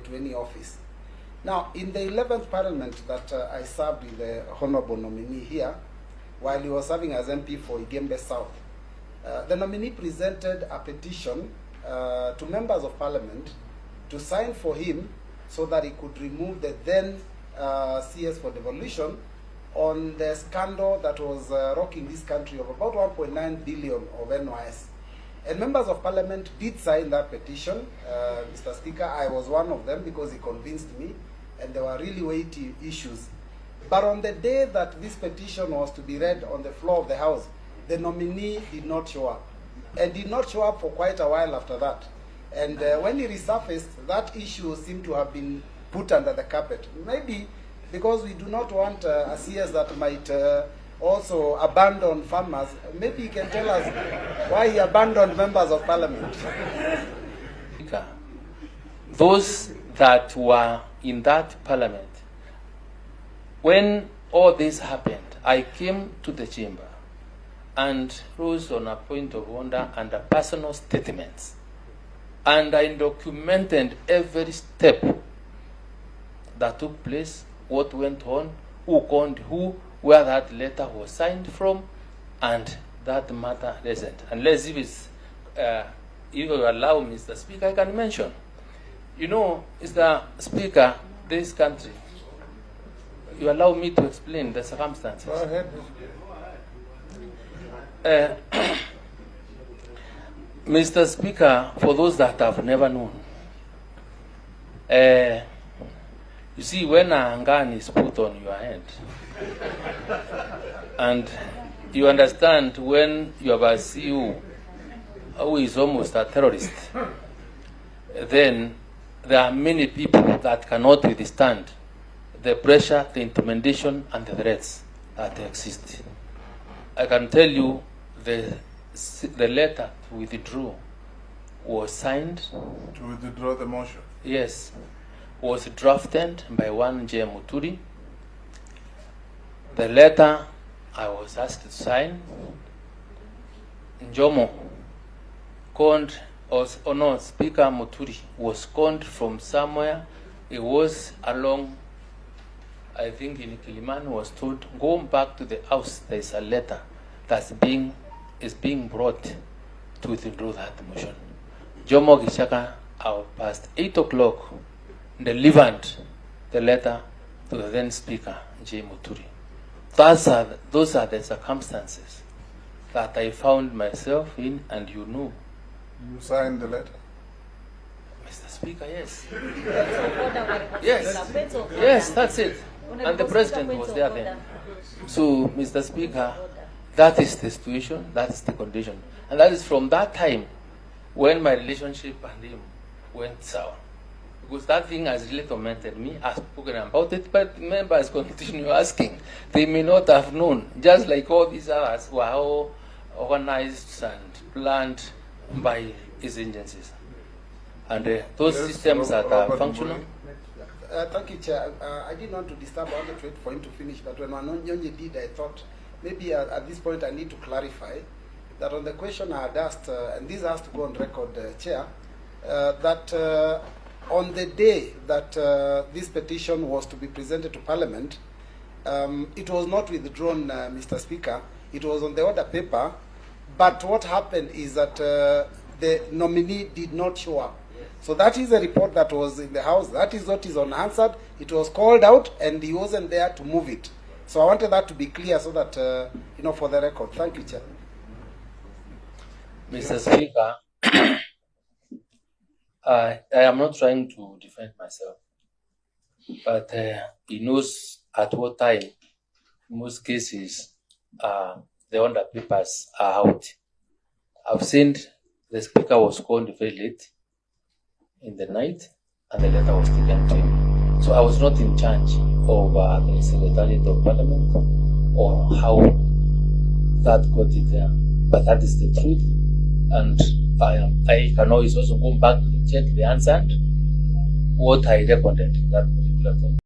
to any office. Now, in the 11th Parliament that I served with the Honourable nominee here, while he was serving as MP for Igembe South, the nominee presented a petition to members of Parliament to sign for him so that he could remove the then CS for devolution on the scandal that was rocking this country of about 1.9 billion of NYS. And members of Parliament did sign that petition. Mr. Speaker, I was one of them because he convinced me, and there were really weighty issues. But on the day that this petition was to be read on the floor of the House, the nominee did not show up, and did not show up for quite a while after that. And when he resurfaced, that issue seemed to have been put under the carpet. Maybe because we do not want a CS that might also abandon farmers. Maybe he can tell us why he abandoned members of Parliament. Those that were in that Parliament, when all this happened, I came to the chamber and rose on a point of order under personal statements. And I documented every step that took place, what went on, who called who, where that letter was signed from, and that matter isn't. Unless if it's, if you allow, Mr. Speaker, I can mention. You know, Mr. Speaker, this country, you allow me to explain the circumstances. Go ahead. Mr. Speaker, for those that have never known, you see, when a gun is put on your head, and you understand when you have a CEO who is almost a terrorist, then there are many people that cannot withstand the pressure, the intimidation, and the threats that exist. I can tell you the letter to withdraw was signed. To withdraw the motion? Yes. Was drafted by one J. Muturi. The letter I was asked to sign, Njomo called, or no, Speaker Muturi was called from somewhere. It was along, I think in Kilimani, was told, go back to the house, there is a letter that's is being brought to withdraw that motion. Jomo Gishaka, past 8 o'clock, delivered the letter to the then Speaker, J. Muturi. Those are the circumstances that I found myself in, and you know. You signed the letter? Mr. Speaker, yes. Yes. Yes, that's it. And the President was there then. So, Mr. Speaker, that is the situation, that is the condition. And that is from that time when my relationship and him went sour. Because that thing has really tormented me. I've spoken about it, but members continue asking. They may not have known, just like all these others were all organized and planned by his agencies. And those systems that are functional. Thank you, Chair. I didn't want to disturb. I wanted to wait for him to finish, but when Wanonyonyi did, I thought maybe at this point I need to clarify that on the question I had asked, and this has to go on record, Chair, that on the day that this petition was to be presented to Parliament, it was not withdrawn, Mr. Speaker. It was on the order paper, but what happened is that the nominee did not show up. So that is a report that was in the House. That is what is unanswered. It was called out, and he wasn't there to move it. So I wanted that to be clear so that, you know, for the record. Thank you, Chair. Mr. Speaker, I am not trying to defend myself, but he knows at what time, in most cases, the order papers are out. I've seen the Speaker was called very late in the night, and the letter was taken to him. So I was not in charge of the Secretariat of Parliament or how that got it there. But that is the truth, and I can always also go back to check the answer, what I recorded that particular time.